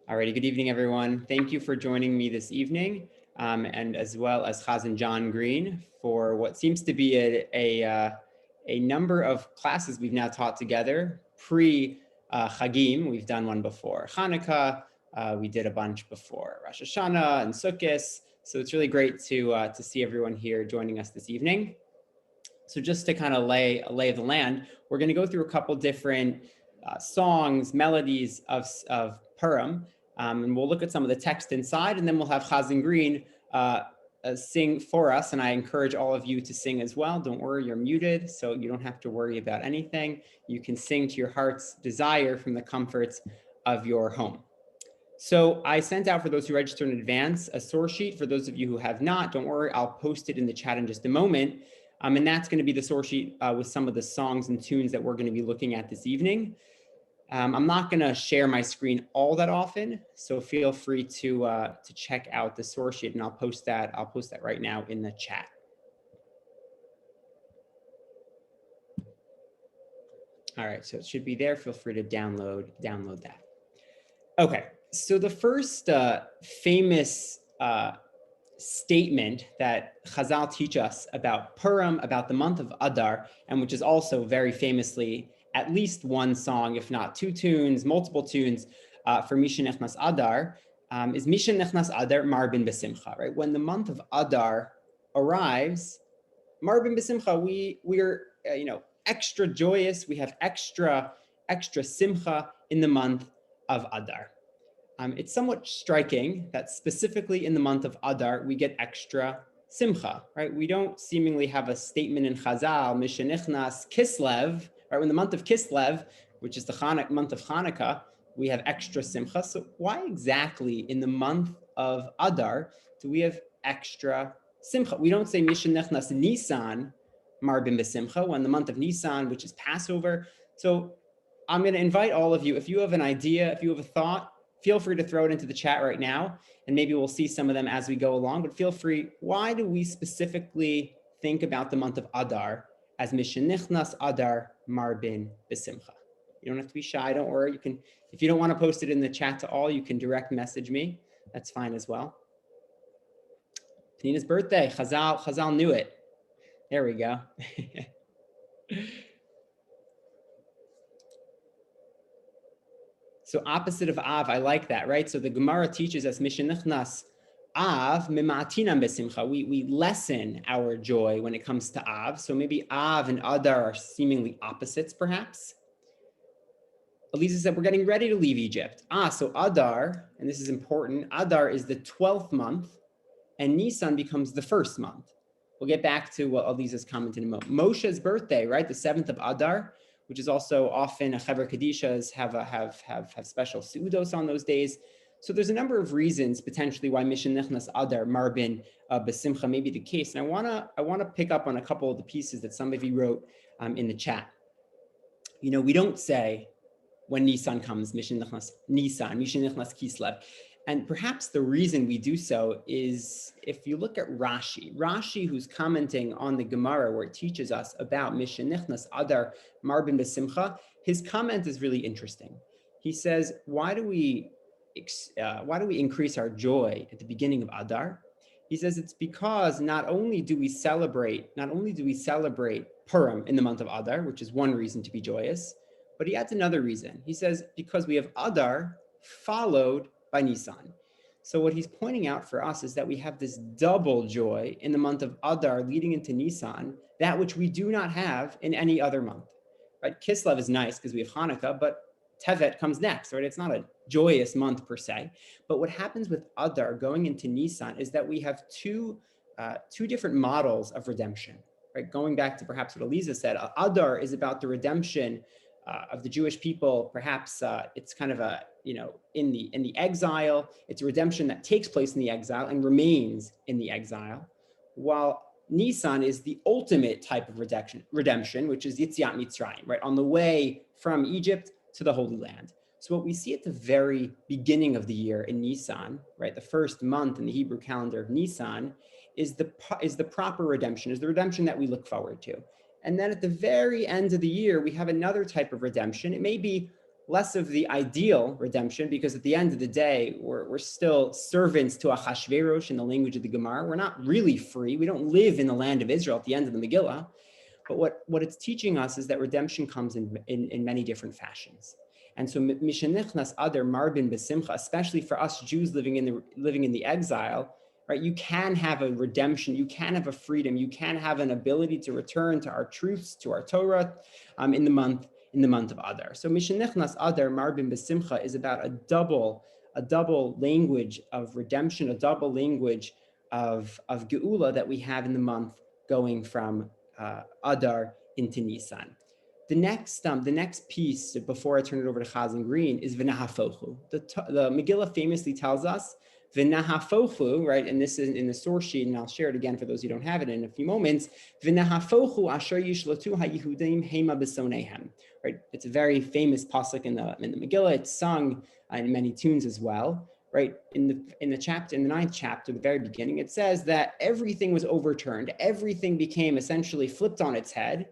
Alrighty, good evening, everyone. Thank you for joining me this evening, and as well as Chazan John Green for what seems to be a number of classes we've now taught together. Pre-Chagim, we've done one before Hanukkah, we did a bunch before Rosh Hashanah and Sukkot. So it's really great to see everyone here joining us this evening. So just to kind of lay a lay of the land, we're going to go through a couple different songs, melodies of Purim. And we'll look at some of the text inside, and then we'll have Chazan Green sing for us. And I encourage all of you to sing as well. Don't worry, you're muted, so you don't have to worry about anything. You can sing to your heart's desire from the comforts of your home. So I sent out, for those who registered in advance, a source sheet. For those of you who have not, don't worry, I'll post it in the chat in just a moment. And that's going to be the source sheet with some of the songs and tunes that we're going to be looking at this evening. I'm not going to share my screen all that often, so feel free to check out the source sheet, and I'll post that right now in the chat. All right, so it should be there. Feel free to download that. Okay, so the first famous statement that Chazal teach us about Purim, about the month of Adar, and which is also very famously at least one song, if not two tunes, multiple tunes for Misha Nechnas Adar, is Misha Nechnas Adar Marbin Besimcha, right? When the month of Adar arrives, Marbin Besimcha, we're extra joyous. We have extra simcha in the month of Adar. It's somewhat striking that specifically in the month of Adar, we get extra simcha, right? We don't seemingly have a statement in Chazal, Misha Nechnas Kislev, right? When the month of Kislev, which is the month of Hanukkah, we have extra simcha. So why exactly in the month of Adar do we have extra simcha? We don't say Misha Nechnas Nisan Marbin Besimcha when the month of Nisan, which is Passover. So I'm going to invite all of you, if you have an idea, if you have a thought, feel free to throw it into the chat right now, and maybe we'll see some of them as we go along, but feel free. Why do we specifically think about the month of Adar as Misha Nichnas Adar Marbin Besimcha? You don't have to be shy, don't worry. You can, if you don't want to post it in the chat to all, you can direct message me. That's fine as well. Panina's birthday, Chazal knew it. There we go. So opposite of Av, I like that, right? So the Gemara teaches us, Misha Nichnas Av Mima'atinam Besimcha. We lessen our joy when it comes to Av. So maybe Av and Adar are seemingly opposites, perhaps. Elisa said, we're getting ready to leave Egypt. So Adar, and this is important, Adar is the 12th month, and Nisan becomes the first month. We'll get back to what Elisa's commented in a moment. Moshe's birthday, right? The 7th of Adar, which is also often Chaver Kadishas have special seudos on those days. So there's a number of reasons potentially why Misha Nichnas Adar Marbin Besimcha may be the case. And I wanna pick up on a couple of the pieces that some of you wrote in the chat. You know, we don't say when Nisan comes, Misha Nichnas Nisan, Misha Nichnas Kislev. And perhaps the reason we do so is if you look at Rashi, who's commenting on the Gemara where it teaches us about Misha Nichnas Adar Marbin Besimcha, his comment is really interesting. He says, why do we increase our joy at the beginning of Adar? He says it's because not only do we celebrate Purim in the month of Adar, which is one reason to be joyous, but he adds another reason. He says because we have Adar followed by Nisan. So what he's pointing out for us is that we have this double joy in the month of Adar leading into Nisan, that which we do not have in any other month, right? Kislev is nice because we have Hanukkah, but Tevet comes next, right? It's not a joyous month per se. But what happens with Adar going into Nisan is that we have two different models of redemption, right? Going back to perhaps what Eliza said, Adar is about the redemption of the Jewish people. Perhaps it's kind of a, in the exile, it's a redemption that takes place in the exile and remains in the exile, while Nisan is the ultimate type of redemption, which is Yitziat Mitzrayim, right? On the way from Egypt to the Holy Land. So what we see at the very beginning of the year in Nisan, right? The first month in the Hebrew calendar of Nisan is the proper redemption, is the redemption that we look forward to. And then at the very end of the year, we have another type of redemption. It may be of the ideal redemption, because at the end of the day, we're still servants to Achashverosh in the language of the Gemara. We're not really free. We don't live in the land of Israel at the end of the Megillah. But what it's teaching us is that redemption comes in many different fashions. And so Mishenichnas Adar Marbin Besimcha, especially for us Jews living in the exile, right? You can have a redemption, you can have a freedom, you can have an ability to return to our truths, to our Torah, in the month of Adar. So Mishenichnas Adar Marbin Besimcha is about a double language of redemption, a double language of Geula that we have in the month going from Adar into Nisan. The next piece, before I turn it over to Chazan Green, is V'nahafochu. The Megillah famously tells us, V'nahafochu, right? And this is in the source sheet, and I'll share it again for those who don't have it in a few moments. V'nahafochu asher yishlatu haYehudim hema b'sonehem. Right? It's a very famous pasuk in the Megillah. It's sung in many tunes as well. Right? In the ninth chapter, the very beginning, it says that everything was overturned. Everything became essentially flipped on its head.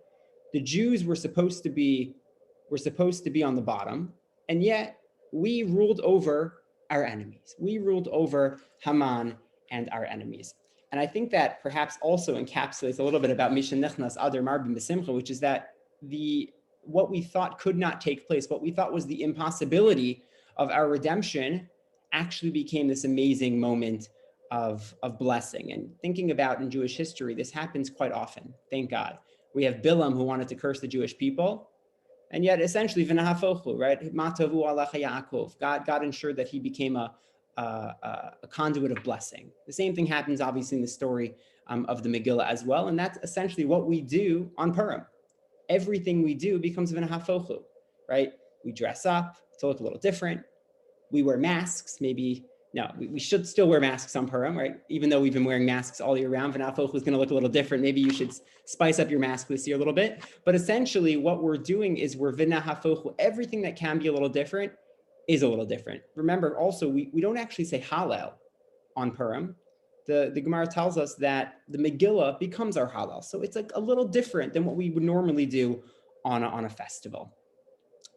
The Jews were supposed to be on the bottom, and yet we ruled over our enemies. We ruled over Haman and our enemies. And I think that perhaps also encapsulates a little bit about Mishenichnas Adar Marbin Besimcha, which is that what we thought could not take place, what we thought was the impossibility of our redemption, actually became this amazing moment of blessing. And thinking about in Jewish history, this happens quite often, thank God. We have Bilam, who wanted to curse the Jewish people, and yet essentially v'nahafochu, right? Matavu alacha Yaakov. God ensured that he became a conduit of blessing. The same thing happens, obviously, in the story of the Megillah as well, and that's essentially what we do on Purim. Everything we do becomes v'nahafochu, right? We dress up to look a little different. We wear masks, maybe. No, we should still wear masks on Purim, right? Even though we've been wearing masks all year round, V'nahafochu is going to look a little different. Maybe you should spice up your mask this year a little bit. But essentially, what we're doing is we're V'nahafochu. Everything that can be a little different is a little different. Remember, also, we don't actually say Hallel on Purim. The Gemara tells us that the Megillah becomes our Hallel. So it's like a little different than what we would normally do on a festival.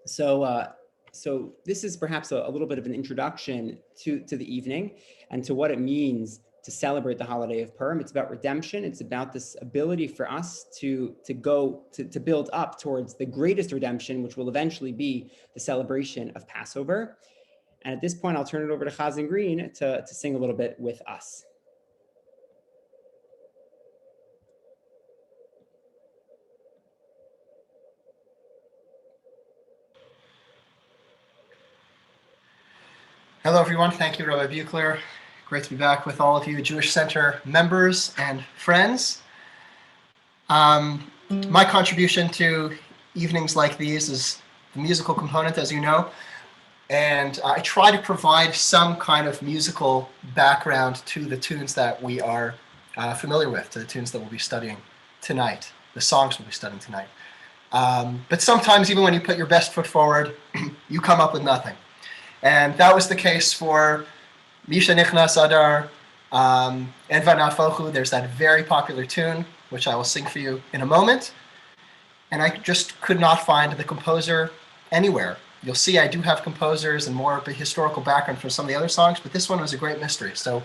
So this is perhaps a little bit of an introduction to the evening and to what it means to celebrate the holiday of Purim. It's about redemption. It's about this ability for us to build up towards the greatest redemption, which will eventually be the celebration of Passover. And at this point, I'll turn it over to Chazan Green to sing a little bit with us. Hello, everyone. Thank you, Rabbi Buchler. Great to be back with all of you Jewish Center members and friends. My contribution to evenings like these is the musical component, as you know, and I try to provide some kind of musical background to the tunes that we are familiar with, to the tunes that we'll be studying tonight, the songs we'll be studying tonight. But sometimes, even when you put your best foot forward, you come up with nothing. And that was the case for Mishenichnas Adar and V'nahafochu. There's that very popular tune, which I will sing for you in a moment. And I just could not find the composer anywhere. You'll see I do have composers and more of a historical background for some of the other songs, but this one was a great mystery. So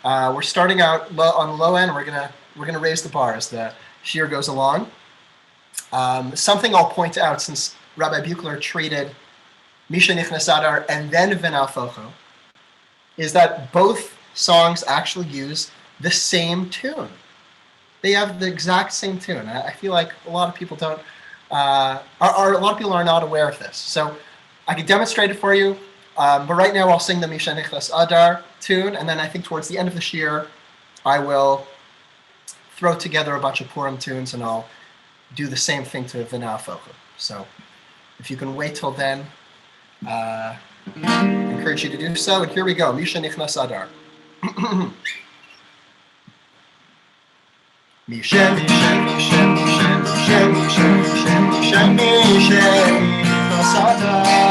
we're starting out on the low end. We're gonna raise the bar as the shir goes along. Something I'll point out, since Rabbi Buchler treated Mishenichnas Adar and then V'nahafochu, is that both songs actually use the same tune. They have the exact same tune. I feel like a lot of people don't, a lot of people are not aware of this. So I can demonstrate it for you, but right now I'll sing the Mishenichnas Adar tune, and then I think towards the end of the shir, I will throw together a bunch of Purim tunes, and I'll do the same thing to V'nahafochu. So if you can wait till then, I encourage you to do so. And here we go. Mishenichnas Adar. Mishenichnas Adar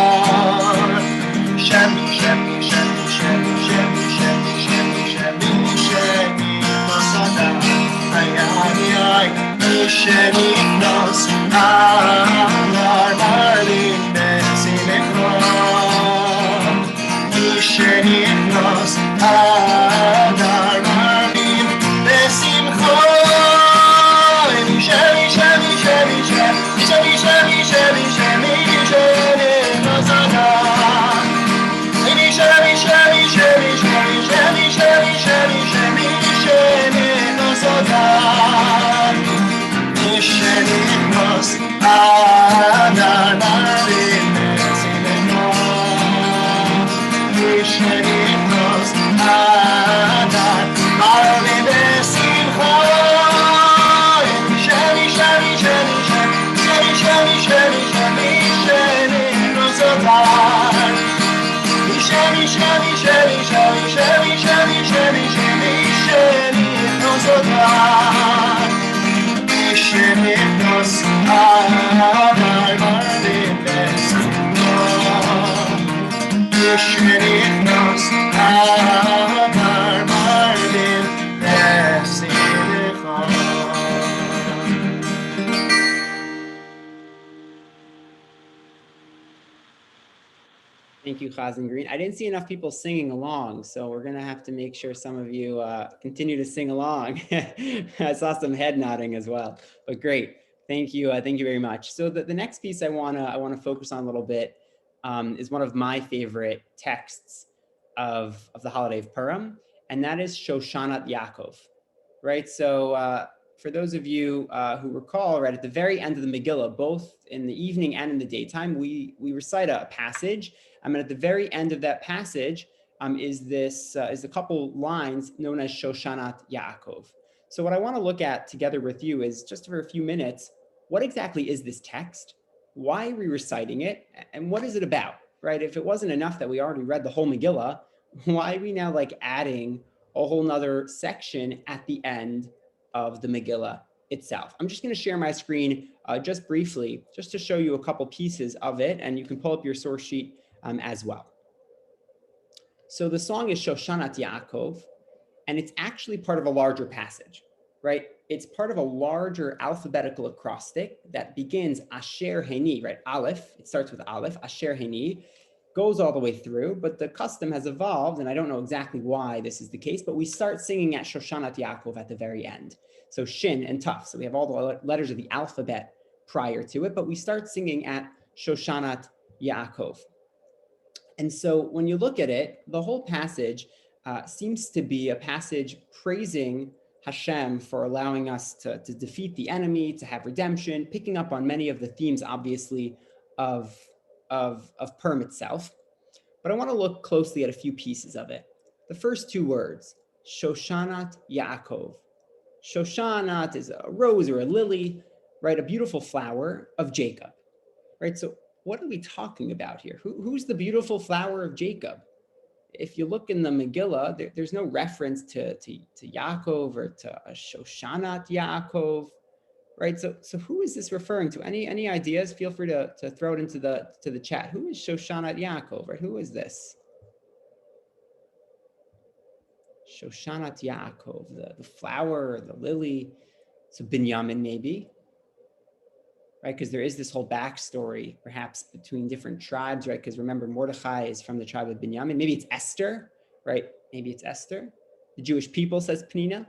Adar Marvin Besimcha. Shemi, Shemi, Shemi, Shemi, Shemi, Shemi, Shemi, Shemi, Shemi, Nosada. Shemi, Shemi, Shemi, Shemi, Shemi, Shemi, Shemi, Shemi, Shemi, Shemi, Nosada. Shemi, Nos, Adar Marvin Besimcha. Shemi, Nos, Adar Marvin Besimcha. Shemi, Shemi, Shemi, Shemi, Shemi, Shemi, Shemi, Shemi, Nosada. Shemi, Shemi, Shemi, Shemi, Shemi, Shemi, Shemi, Shemi, Shemi, Nosada. Shemi, Nos, Adar Marvin Besimcha. Shemi, Nos, Adar Marvin Besimcha. Thank you, Chazan Green. I didn't see enough people singing along, so we're gonna have to make sure some of you continue to sing along. I saw some head nodding as well, but great. Thank you very much. So the next piece I wanna focus on a little bit is one of my favorite texts of the holiday of Purim, and that is Shoshanat Yaakov, right? So for those of you who recall, right at the very end of the Megillah, both in the evening and in the daytime, we recite a passage. And at the very end of that passage is a couple lines known as Shoshanat Yaakov. So what I want to look at together with you is just for a few minutes, what exactly is this text? Why are we reciting it? And what is it about, right? If it wasn't enough that we already read the whole Megillah, why are we now like adding a whole nother section at the end of the Megillah itself? I'm just going to share my screen just briefly, just to show you a couple pieces of it, and you can pull up your source sheet as well. So the song is Shoshanat Yaakov, and it's actually part of a larger passage, right? It's part of a larger alphabetical acrostic that begins Asher Heni, right? Aleph, it starts with Aleph, Asher Heni, goes all the way through, but the custom has evolved, and I don't know exactly why this is the case, but we start singing at Shoshanat Yaakov at the very end. So Shin and Taf, so we have all the letters of the alphabet prior to it, but we start singing at Shoshanat Yaakov. And so when you look at it, the whole passage seems to be a passage praising Hashem for allowing us to defeat the enemy, to have redemption, picking up on many of the themes, obviously, of Purim itself. But I want to look closely at a few pieces of it. The first two words, Shoshanat Yaakov. Shoshanat is a rose or a lily, right? A beautiful flower of Jacob, right? So what are we talking about here? Who's the beautiful flower of Jacob? If you look in the Megillah, there's no reference to Yaakov or to a Shoshanat Yaakov, right? So who is this referring to? Any ideas? Feel free to throw it into the chat. Who is Shoshanat Yaakov, right? Who is this? Shoshanat Yaakov, the flower, the lily. So Binyamin maybe, right? Because there is this whole backstory, perhaps between different tribes, right? Because remember, Mordechai is from the tribe of Binyamin. Maybe it's Esther, right? Maybe it's Esther. The Jewish people, says Penina.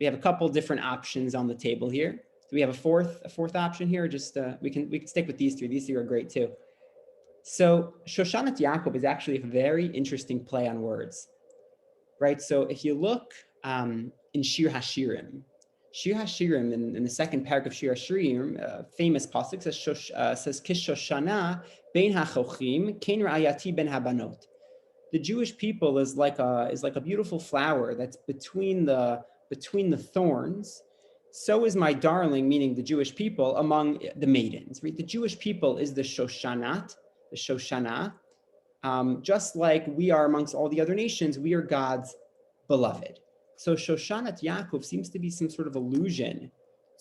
We have a couple different options on the table here. Do we have a fourth option here? Or just we can stick with these three. These three are great too. So Shoshanat Yaakov is actually a very interesting play on words, right? So if you look in Shir Hashirim, in the second paragraph of Shir Hashirim, famous pasuk says Kish Shoshana bein hachochim kein ra'ayati ben habanot. The Jewish people is like a beautiful flower that's between the thorns. So is my darling, meaning the Jewish people, among the maidens. Right? The Jewish people is the Shoshana. Just like we are amongst all the other nations, we are God's beloved. So Shoshanat Yaakov seems to be some sort of allusion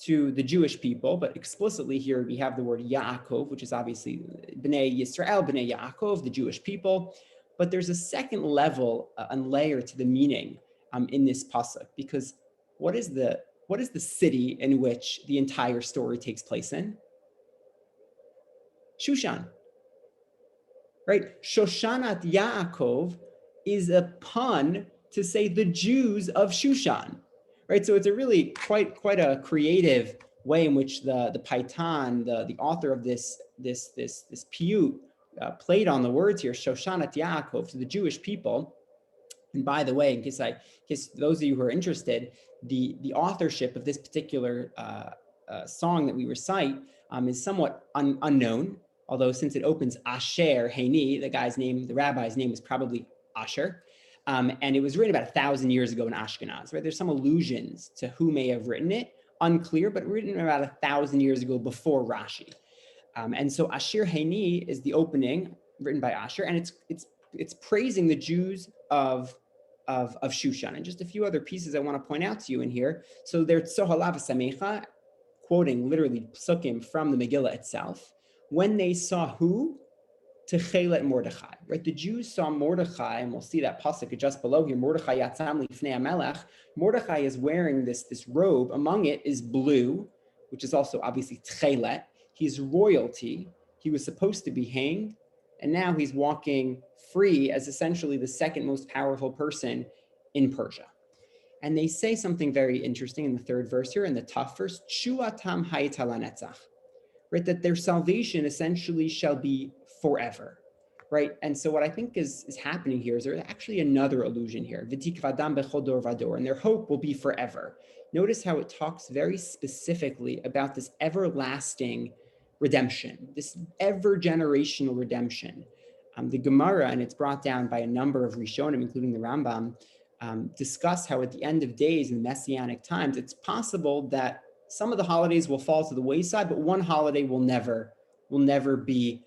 to the Jewish people, but explicitly here we have the word Yaakov, which is obviously Bnei Yisrael, Bnei Yaakov, the Jewish people. But there's a second level and layer to the meaning in this pasuk, because what is the city in which the entire story takes place in? Shushan. Right? Shoshanat Yaakov is a pun to say the Jews of Shushan, right? So it's a really quite a creative way in which the Paitan, the author of this piyut, played on the words here, Shoshanat Yaakov, to the Jewish people. And by the way, in case those of you who are interested, the authorship of this particular song that we recite is somewhat unknown. Although since it opens Asher Heini, the rabbi's name is probably Asher, and it was written about 1,000 years ago in Ashkenaz. Right, there's some allusions to who may have written it, unclear, but written about 1,000 years ago before Rashi. And so Asher Heini is the opening written by Asher, and it's praising the Jews of Shushan. And just a few other pieces I want to point out to you in here. So there's Tzohalav Samecha, quoting literally psukim from the Megillah itself. When they saw who? Techelet Mordechai, right? The Jews saw Mordechai, and we'll see that pasuk just below here. Mordechai yatzam lifnei hamelech. Mordechai is wearing this robe. Among it is blue, which is also obviously Techelet. He's royalty. He was supposed to be hanged, and now he's walking free as essentially the second most powerful person in Persia. And they say something very interesting in the third verse here, in the tough verse, Shuatam haytala netzach, right? That their salvation essentially shall be forever, right? And so what I think is happening here is there's actually another allusion here, V'tikvadam bechol dor vador, and their hope will be forever. Notice how it talks very specifically about this everlasting redemption, this ever-generational redemption. The Gemara, and it's brought down by a number of Rishonim, including the Rambam, discuss how at the end of days in Messianic times, it's possible that some of the holidays will fall to the wayside, but one holiday will never be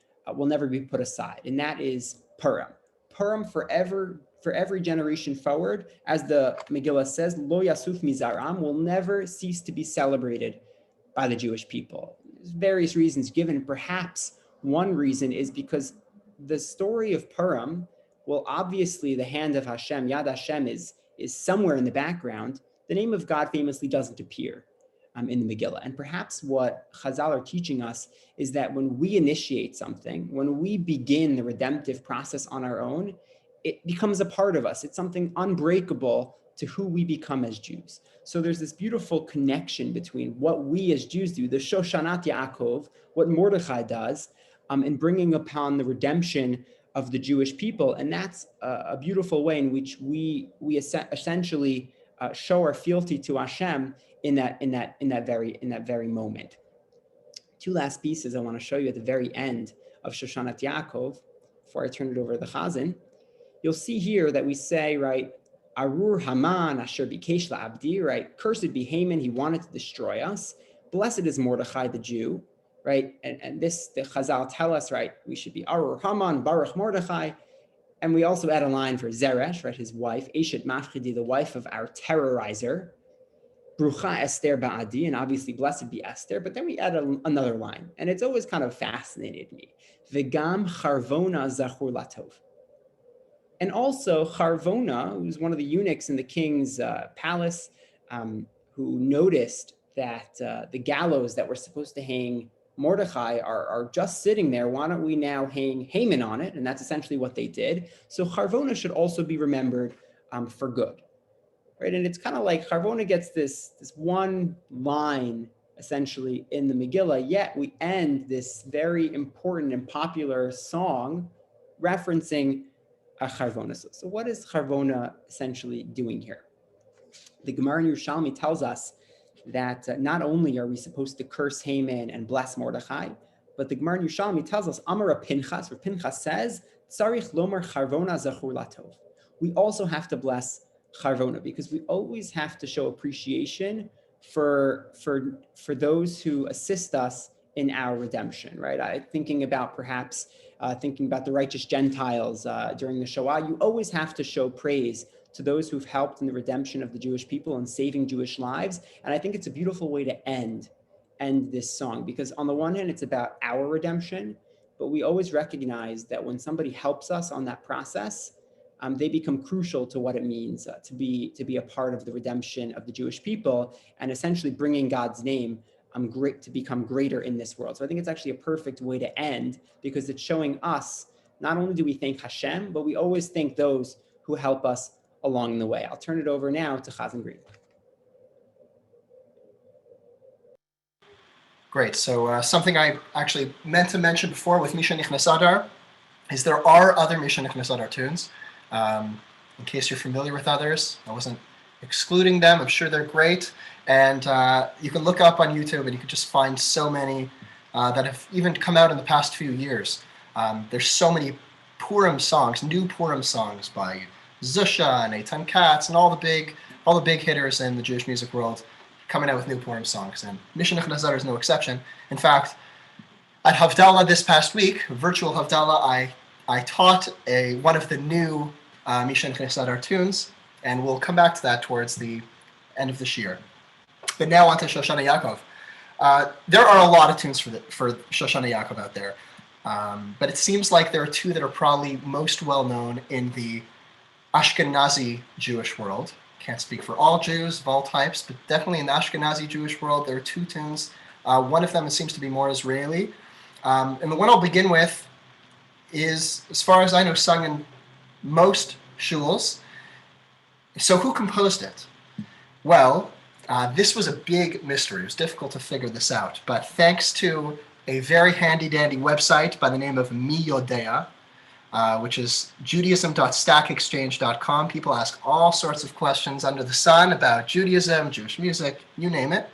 put aside, and that is Purim. Purim for every generation forward, as the Megillah says, Lo Yasuf Mizaram, will never cease to be celebrated by the Jewish people. There's various reasons given. Perhaps one reason is because the story of Purim, well, obviously the hand of Hashem, Yad Hashem, is somewhere in the background. The name of God famously doesn't appear in the Megillah. And perhaps what Chazal are teaching us is that when we initiate something, when we begin the redemptive process on our own, it becomes a part of us. It's something unbreakable to who we become as Jews. So there's this beautiful connection between what we as Jews do, the Shoshanat Yaakov, what Mordechai does, in bringing upon the redemption of the Jewish people. And that's a beautiful way in which we essentially show our fealty to Hashem in that very moment. Two last pieces I want to show you at the very end of Shoshanat Yaakov, before I turn it over to the Chazan. You'll see here that we say, right, Arur Haman Asher Bikesh La'abdi, right? Cursed be Haman, he wanted to destroy us. Blessed is Mordechai the Jew, right? And this, the Chazal tell us, right, we should be Arur Haman, Baruch Mordechai. And we also add a line for Zeresh, right, his wife, Eshet Mafchidi, the wife of our terrorizer. Brucha Esther Ba'adi, and obviously blessed be Esther. But then we add another line, and it's always kind of fascinated me. V'gam Charvona Zachur Latov. And also Charvona, who's one of the eunuchs in the king's palace, who noticed that the gallows that were supposed to hang Mordechai are just sitting there. Why don't we now hang Haman on it? And that's essentially what they did. So Charvona should also be remembered for good, right? And it's kind of like Charvona gets this one line essentially in the Megillah, yet we end this very important and popular song referencing Charvona. So what is Charvona essentially doing here? The Gemara in Yerushalmi tells us that not only are we supposed to curse Haman and bless Mordechai, but the Gemara in Yerushalmi tells us, Amar Pinchas, where Pinchas says, Tzarich lomar Charvona zachur latov. We also have to bless Charvona because we always have to show appreciation for those who assist us in our redemption, right? Thinking about the righteous Gentiles during the Shoah, you always have to show praise to those who've helped in the redemption of the Jewish people and saving Jewish lives. And I think it's a beautiful way to end this song, because on the one hand, it's about our redemption, but we always recognize that when somebody helps us on that process, they become crucial to what it means to be a part of the redemption of the Jewish people and essentially bringing God's name to become greater in this world. So I think it's actually a perfect way to end, because it's showing us, not only do we thank Hashem, but we always thank those who help us along the way. I'll turn it over now to Chazan Green. Great. So something I actually meant to mention before with Misha Nichnas Adar is there are other Misha Nichnas Adar tunes. In case you're familiar with others, I wasn't excluding them. I'm sure they're great. And you can look up on YouTube and you can just find so many that have even come out in the past few years. There's so many Purim songs, new Purim songs by Zusha and Eitan Katz and all the big hitters in the Jewish music world coming out with new Purim songs. And Misha Nichnas Adar is no exception. In fact, at Havdalah this past week, virtual Havdalah, I taught one of the new Misha Nichnas Adar tunes, and we'll come back to that towards the end of this year. But now on to Shoshana Yaakov. There are a lot of tunes for Shoshana Yaakov out there, but it seems like there are two that are probably most well known in the Ashkenazi Jewish world. Can't speak for all Jews of all types, but definitely in the Ashkenazi Jewish world, there are two tunes. One of them seems to be more Israeli. And the one I'll begin with is, as far as I know, sung in most shuls. So who composed it? Well, this was a big mystery. It was difficult to figure this out. But thanks to a very handy-dandy website by the name of Mi Yodea, which is judaism.stackexchange.com. People ask all sorts of questions under the sun about Judaism, Jewish music, you name it.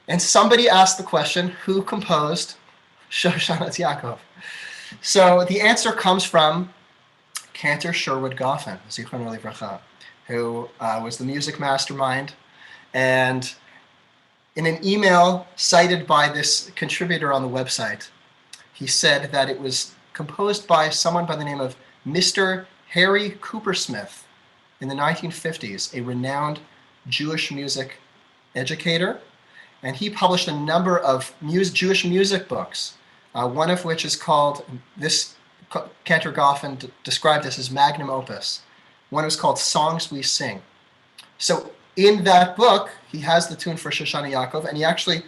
And somebody asked the question, who composed Shoshanat Yaakov? So the answer comes from Cantor Sherwood Goffin, Zichrono Livracha, who was the music mastermind. And in an email cited by this contributor on the website, he said that it was composed by someone by the name of Mr. Harry Coopersmith in the 1950s, a renowned Jewish music educator. And he published a number of Jewish music books, one of which is called, this Cantor Goffin described this as magnum opus. One was called Songs We Sing. So in that book, he has the tune for Shoshana Yaakov, and he actually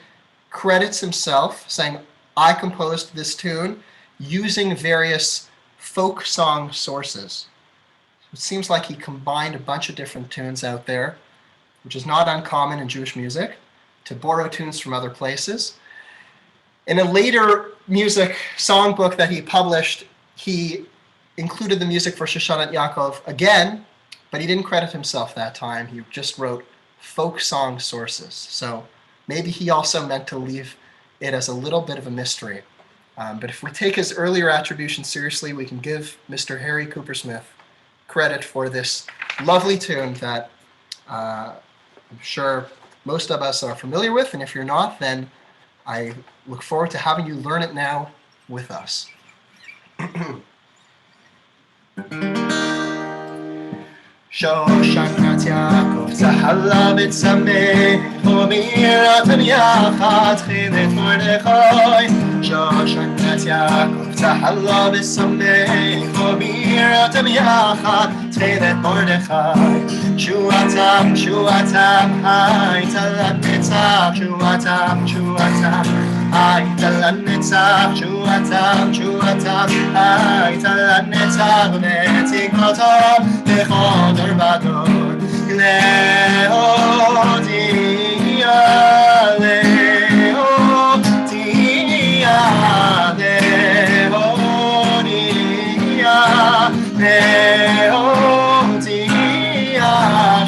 credits himself, saying, I composed this tune using various folk song sources. It seems like he combined a bunch of different tunes out there, which is not uncommon in Jewish music, to borrow tunes from other places. In a later music songbook that he published, he included the music for Shoshanat Yaakov again, but he didn't credit himself that time. He just wrote folk song sources. So maybe he also meant to leave it as a little bit of a mystery. But if we take his earlier attribution seriously, we can give Mr. Harry Coopersmith credit for this lovely tune that I'm sure most of us are familiar with. And if you're not, then I look forward to having you learn it now with us. Shoshanat Yaakov Zahalla B'Tzameh U'Miratan Yachad Chilet Mordechai Shoshanat Yaakov Zahalla B'Tzameh U'Miratan Yachad Chilet Mordechai Shuatam Shuatam Hai Talat Netzach Shuatam Shuatam Hai Talat Netzach Shuatam Shuatam Hai Talat Netzach Netzikotam Bechod Bador Leodia, Leodia, Leodia,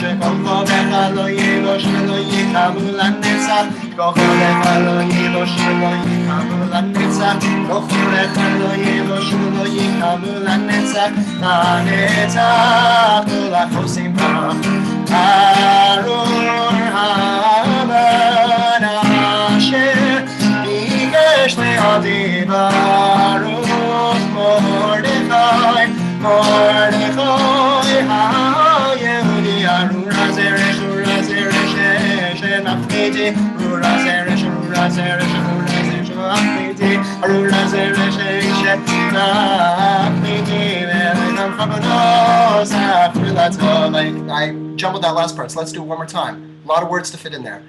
Shekolchodecha lo yilosh velo yikamu lanetzach, Kolchodecha lo yilosh velo yikamu lanetzach, Kolchodecha lo yilosh velo yikamu lanetzach, lanetzach tolachosim bach, Arur haman asher bikesh le'adi baruch Mordechai, Mordechai ha-Yehudi Arur hazeresh, Arur hazeresh she'nafniti, Arur hazeresh, Arur hazeresh, Arur hazeresh she'nafniti, Arur hazeresh she'nafniti ve'enam chabonos ha'chrilat tov. I jumbled that last part, so let's do it one more time. A lot of words to fit in there.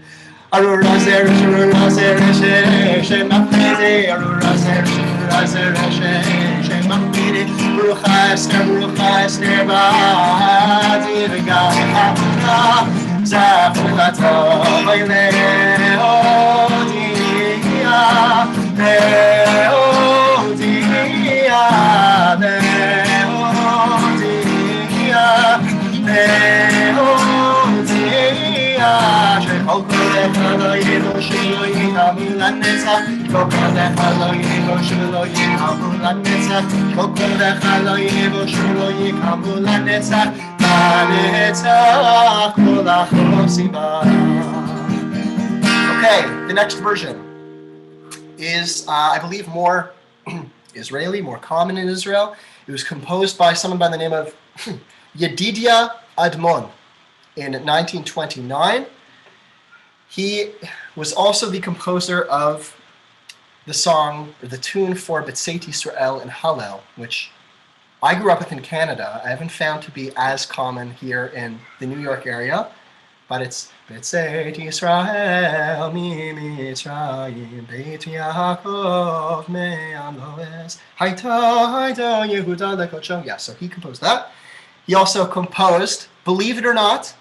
Arur hazeresh, Arur hazeresh she'nafniti, Arur hazeresh, Arur hazeresh she'nafniti, Baruch Esther Ba'adir Ga'amra Zafulato Leodia Leodia Leodia שכל קולך לא ידעו שלא יקמו לנצח כל קולך לא ידעו שלא יקמו לנצח כל קולך לא ידעו שלא יקמו לנצח לנצח כל החוסים בה. Okay, the next version is, I believe, more Israeli, more common in Israel. It was composed by someone by the name of Yedidia Admon in 1929. He was also the composer of the song, or the tune for B'tzeit Yisrael and Hallel, which I grew up with in Canada. I haven't found to be as common here in the New York area, but it's B'tzeit Yisrael mi Mitzrayim Beit Yaakov me'am lo'ez Hayta Yehuda lekodsho. Yeah, so he composed that. He also composed, believe it or not,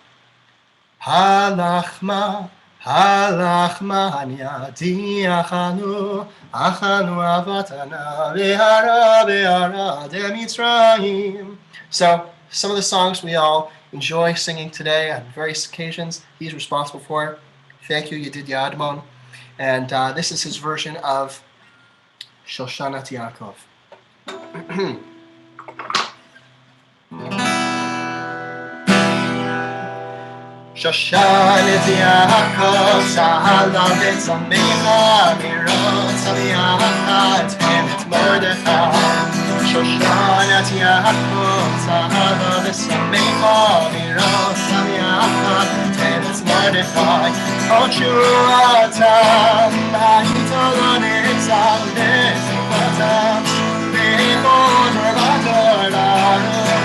Halachma Anyadi Achanu Avatana Ve'ara de Mitzrayim. So some of the songs we all enjoy singing today on various occasions, he's responsible for. Thank you, Yedidia Admon. And this is his version of Shoshanat Yaakov. Shoshanat Yaakov, Sahala Betzamecha, Mirot Saliachat, Tenet Mordechai. Shoshanat Yaakov, Sahala Betzamecha, Mirot Saliachat, Tenet Mordechai. Ochuatam, Bahitolon Etzal, Nezipatam, Bechor Vador,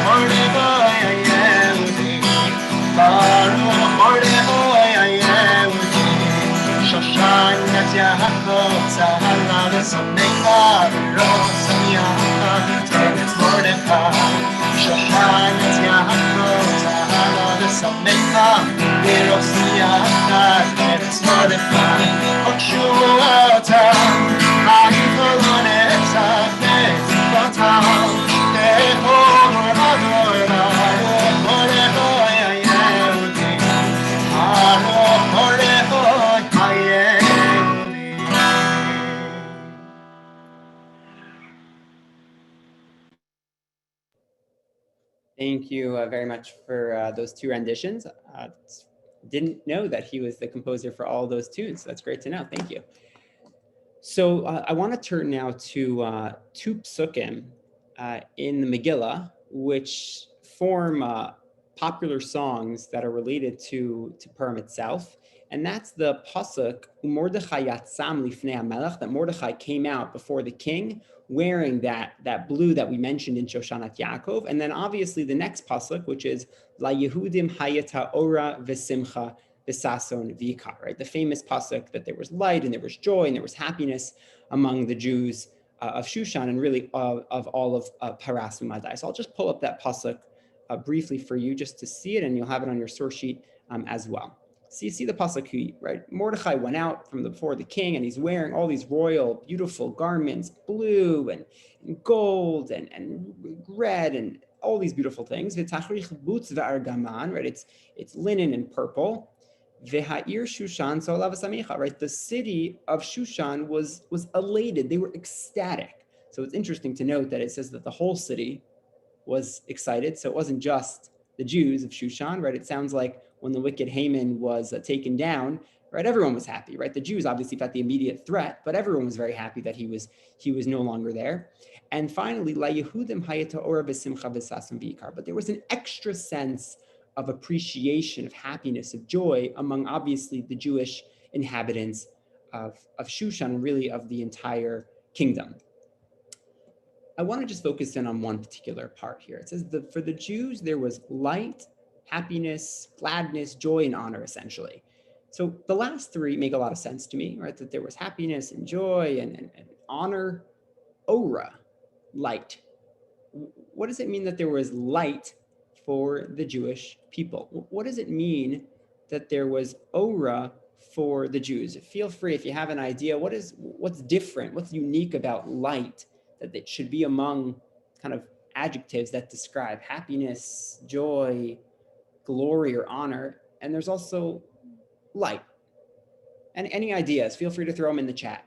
Mordechai, Yehudi, Baruch Mordechai, Yehudi, Shoshanat Yaakov, Sahala Betzamecha, Mirot Saliachat, Tenet Mordechai. Shoshanat Yaakov, Sahala Betzamecha, Mirot Saliachat, Tenet Mordechai. Ochuatam, Bahitolon Etzal, Nezipatam, Bechor Vador, Baruch Mordechai, Yehudi, Baruch Mordechai, Yehudi. Thank you very much for those two renditions. Didn't know that he was the composer for all those tunes. That's great to know. Thank you. So I want to turn now to two psukim in the Megillah, which form popular songs that are related to Purim itself. And that's the pasuk, Mordechai yatzam lifnei hamelech, that Mordechai came out before the king wearing that blue that we mentioned in Shoshanat Yaakov. And then obviously the next pasuk, which is La Yehudim hayat ha'ora v'simcha v'sason v'yikar, right? The famous pasuk that there was light and there was joy and there was happiness among the Jews of Shushan and really of all of Paras Umadai. So I'll just pull up that pasuk briefly for you just to see it, and you'll have it on your source sheet as well. So you see the pasuk, right? Mordechai went out from before the king, and he's wearing all these royal, beautiful garments, blue and gold and red and all these beautiful things. Right? It's linen and purple. V'ha'ir Shushan so'alav samecha, right? The city of Shushan was elated. They were ecstatic. So it's interesting to note that it says that the whole city was excited. So it wasn't just the Jews of Shushan, right? It sounds like when the wicked Haman was taken down, right? Everyone was happy, right? The Jews obviously felt the immediate threat, but everyone was very happy that he was no longer there. And finally, La Yehudim hayat ha'ora v'simcha v'sason v'yikar. But there was an extra sense of appreciation, of happiness, of joy among obviously the Jewish inhabitants of Shushan, and really of the entire kingdom. I want to just focus in on one particular part here. It says that for the Jews, there was light, happiness, gladness, joy, and honor, essentially. So the last three make a lot of sense to me, right? That there was happiness and joy and honor, ora, light. what does it mean that there was light for the Jewish people? What does it mean that there was Ora for the Jews? Feel free if you have an idea. What's different? What's unique about light that it should be among kind of adjectives that describe happiness, joy, glory, or honor? And there's also light. And any ideas? Feel free to throw them in the chat.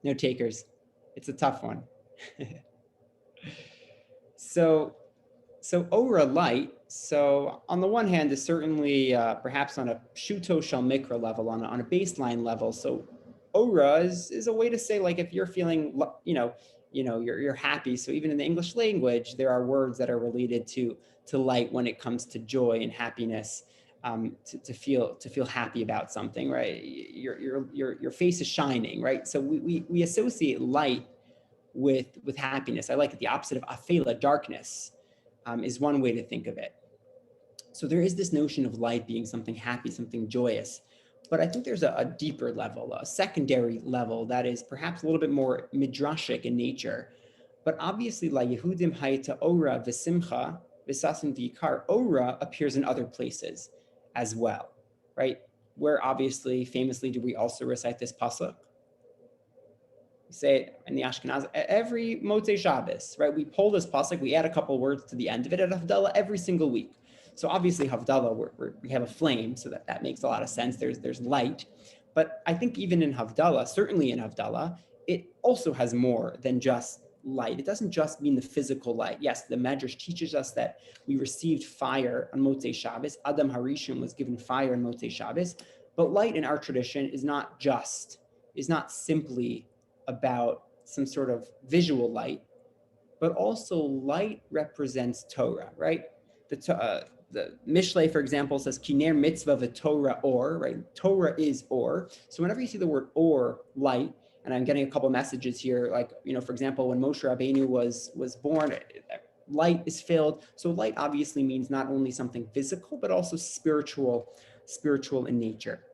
No takers. It's a tough one. So Ora light. So on the one hand, is certainly perhaps on a shuto shel mikra level, on a baseline level. So Ora is a way to say, like, if you're feeling, you're happy. So even in the English language, there are words that are related to light when it comes to joy and happiness. To feel happy about something, right? Your face is shining, right? So we associate light with happiness. I like it. The opposite of afela, darkness, is one way to think of it. So there is this notion of light being something happy, something joyous. But I think there's a deeper level, a secondary level that is perhaps a little bit more midrashic in nature. But obviously, la Yehudim hayta ora v'simcha v'sasim v'yikar, ora appears in other places as well, right? Where obviously, famously, do we also recite this pasuk? We say it in the Ashkenaz every Motzei Shabbos, right? We pull this pasuk, we add a couple words to the end of it at Havdalah every single week. So obviously Havdalah, we have a flame, so that makes a lot of sense. There's light. But I think even in Havdalah, certainly in Havdalah, it also has more than just light. It doesn't just mean the physical light. Yes, the Medrash teaches us that we received fire on Motzei Shabbos. Adam Harishon was given fire on Motzei Shabbos. But light in our tradition is not simply about some sort of visual light, but also light represents Torah, right? The Mishlei, for example, says Kiner mitzvah v'Torah or, right? Torah is or. So whenever you see the word or, light, and I'm getting a couple messages here, like, for example, when Moshe Rabbeinu was born, light is filled. So light obviously means not only something physical, but also spiritual in nature.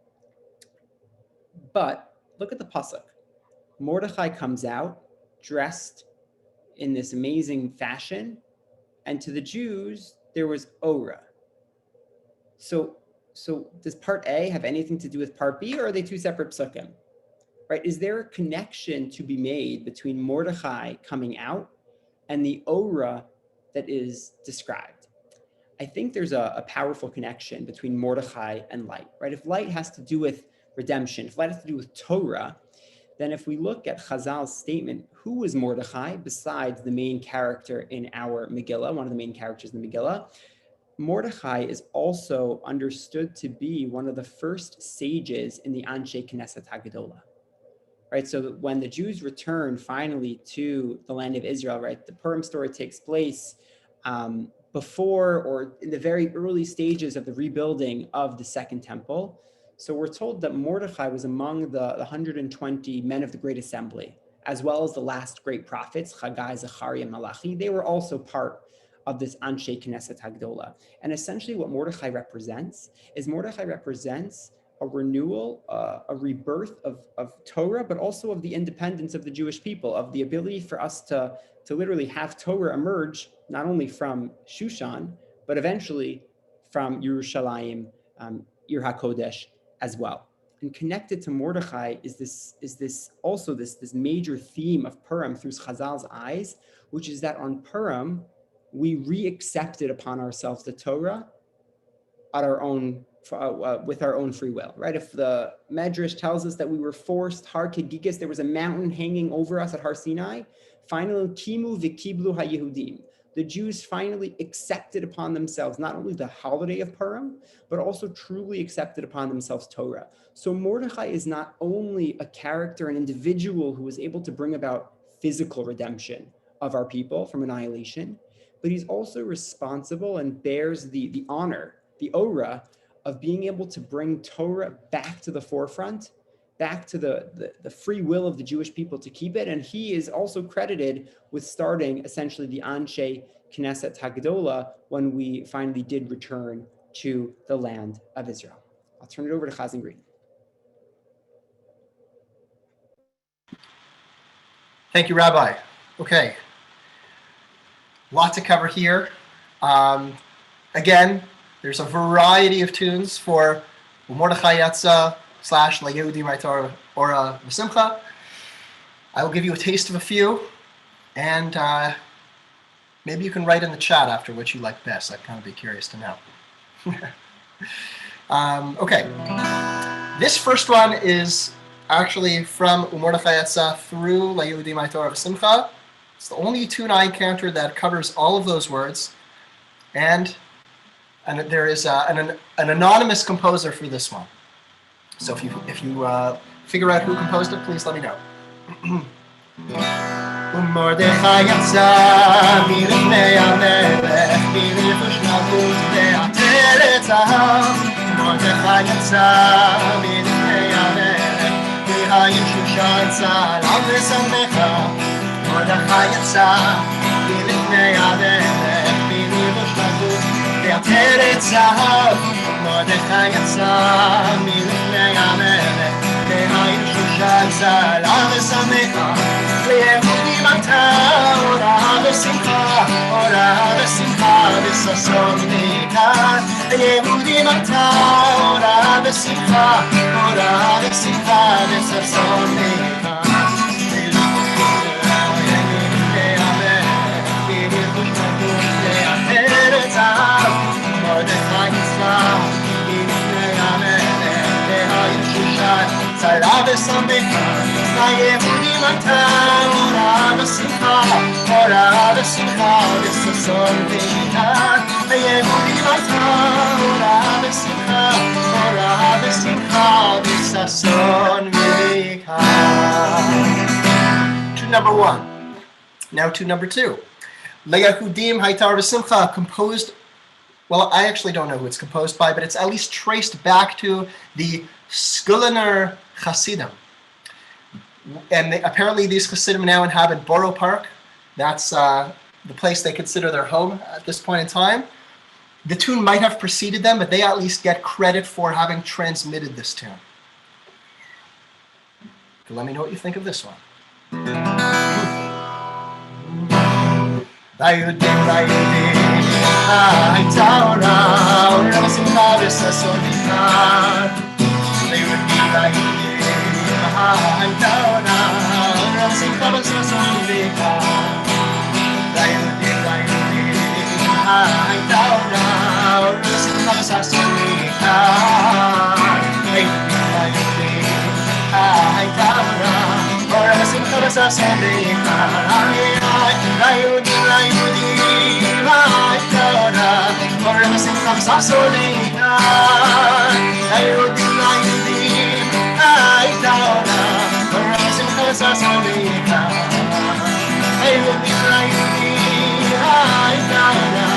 But look at the pasuk. Mordechai comes out dressed in this amazing fashion, and to the Jews, there was Ora. So does part A have anything to do with part B, or are they two separate psukim? Right? Is there a connection to be made between Mordechai coming out and the Ora that is described? I think there's a powerful connection between Mordechai and light, right? If light has to do with redemption, if light has to do with Torah, then if we look at Chazal's statement, who was Mordechai besides the main character in our Megillah, one of the main characters in the Megillah? Mordechai is also understood to be one of the first sages in the Anshe Knesset Haggadolah, right? So when the Jews return finally to the land of Israel, right, the Purim story takes place before or in the very early stages of the rebuilding of the Second Temple. So we're told that Mordechai was among the 120 men of the Great Assembly, as well as the last great prophets, Chagai, Zechariah, and Malachi. They were also part of this Anshe Knesset Hagdola. And essentially what Mordechai represents a renewal, a rebirth of Torah, but also of the independence of the Jewish people, of the ability for us to literally have Torah emerge, not only from Shushan, but eventually from Yerushalayim, Ir HaKodesh, as well. And connected to Mordechai is this major theme of Purim through Chazal's eyes, which is that on Purim, we re-accepted upon ourselves the Torah at our own, with our own free will, right? If the Medrash tells us that we were forced, Har Kegigas, there was a mountain hanging over us at Har Sinai, finally, Kimu v'kiblu ha-Yehudim. The Jews finally accepted upon themselves not only the holiday of Purim, but also truly accepted upon themselves Torah. So Mordechai is not only a character, an individual who was able to bring about physical redemption of our people from annihilation, but he's also responsible and bears the honor, the ora, of being able to bring Torah back to the forefront, back to the free will of the Jewish people to keep it. And he is also credited with starting essentially the Anshe Knesset Hagdola when we finally did return to the land of Israel. I'll turn it over to Chazan Green. Thank you, Rabbi. Okay. Lot to cover here. Again, there's a variety of tunes for Mordechai Yatza / LaYehudi Maitar Ora V'Simcha. I will give you a taste of a few, and maybe you can write in the chat after which you like best. I'd kind of be curious to know. Okay. This first one is actually from Mordechai Yatza through LaYehudi Maitar V'Simcha. It's the only tune I encountered that covers all of those words, and there is an anonymous composer for this one. So if you figure out who composed it, please let me know. Mordechai Yatza milifnei hamelech milifushnavut ve'ateret zahav. Mordechai Yatza milifnei hamelech mi'hayin shushan tzal al v'samecha. Mordechai Yatza milifnei hamelech milifushnavut ve'ateret zahav. Mordechai Yatza milifnei hamelech mi'hayin shushan tzal al v'samecha. ליהודי מתה אורה ושמחה, אורה ושמחה וששון מכאן. ליהודי מתה אורה ושמחה, אורה ושמחה וששון מכאן. מרדכי יצא מלפני המלך והיו שושן צרה ושמחה. ליהודי מתה אורה ושמחה, אורה ושמחה וששון מכאן. ליהודי מתה אורה ושמחה, אורה ושמחה וששון מכאן. Tune number 1. Now tune number 2. LaYehudim Haitar V'Simcha, composed, well, I actually don't know who it's composed by, but it's at least traced back to the Skuliner Hasidim. And apparently these Hasidim now inhabit Borough Park. That's the place they consider their home at this point in time. The tune might have preceded them, but they at least get credit for having transmitted this tune. So let me know what you think of this one. ליהודים, ליהודים, הייתה אורה, אורה ושמחה וששון מכאן. ליהודים, ליהודים, הייתה אורה, אורה ושמחה וששון מכאן. ליהודים, ליהודים, הייתה אורה, אורה ושמחה וששון מכאן. ליהודים, ליהודים, הייתה אורה, אורה ושמחה וששון מכאן. ליהודים, ליהודים, הייתה אורה, אורה ושמחה וששון מכאן. ליהודים, ליהודים, הייתה אורה, אורה ושמחה וששון מכאן. ליהודים, ליהודים, הייתה אורה,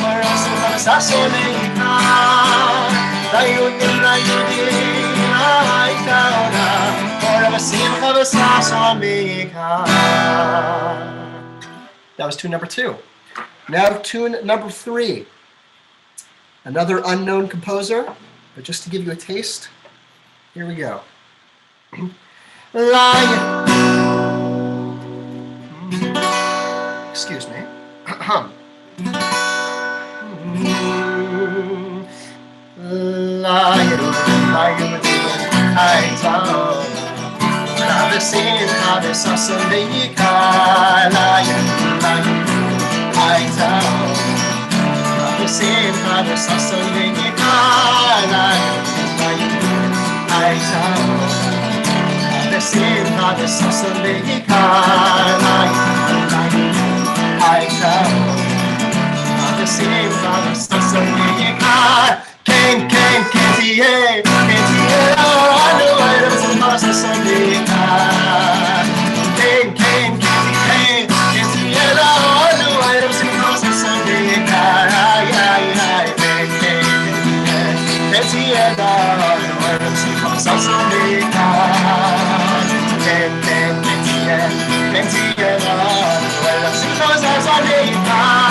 אורה ושמחה וששון מכאן. ליהודים, ליהודים, הייתה אורה, אורה ושמחה וששון מכאן. That was tune number 2. Now tune number 3. Another unknown composer, but just to give you a taste, here we go. Excuse me. ושמחה וששון ויקר, הייתה ושמחה וששון ויקר, הייתה ושמחה וששון ויקר, הייתה ושמחה וששון ויקר. כן, כן, כן תהיה, כן תהיה לנו ערב שמחה וששון ויקר. כן, כן, כן תהיה, כן תהיה לנו ערב שמחה וששון ויקר. כן, כן, כן תהיה לנו ערב שמחה וששון ויקר. כן, כן, כן תהיה, כן תהיה לנו ערב שמחה וששון ויקר.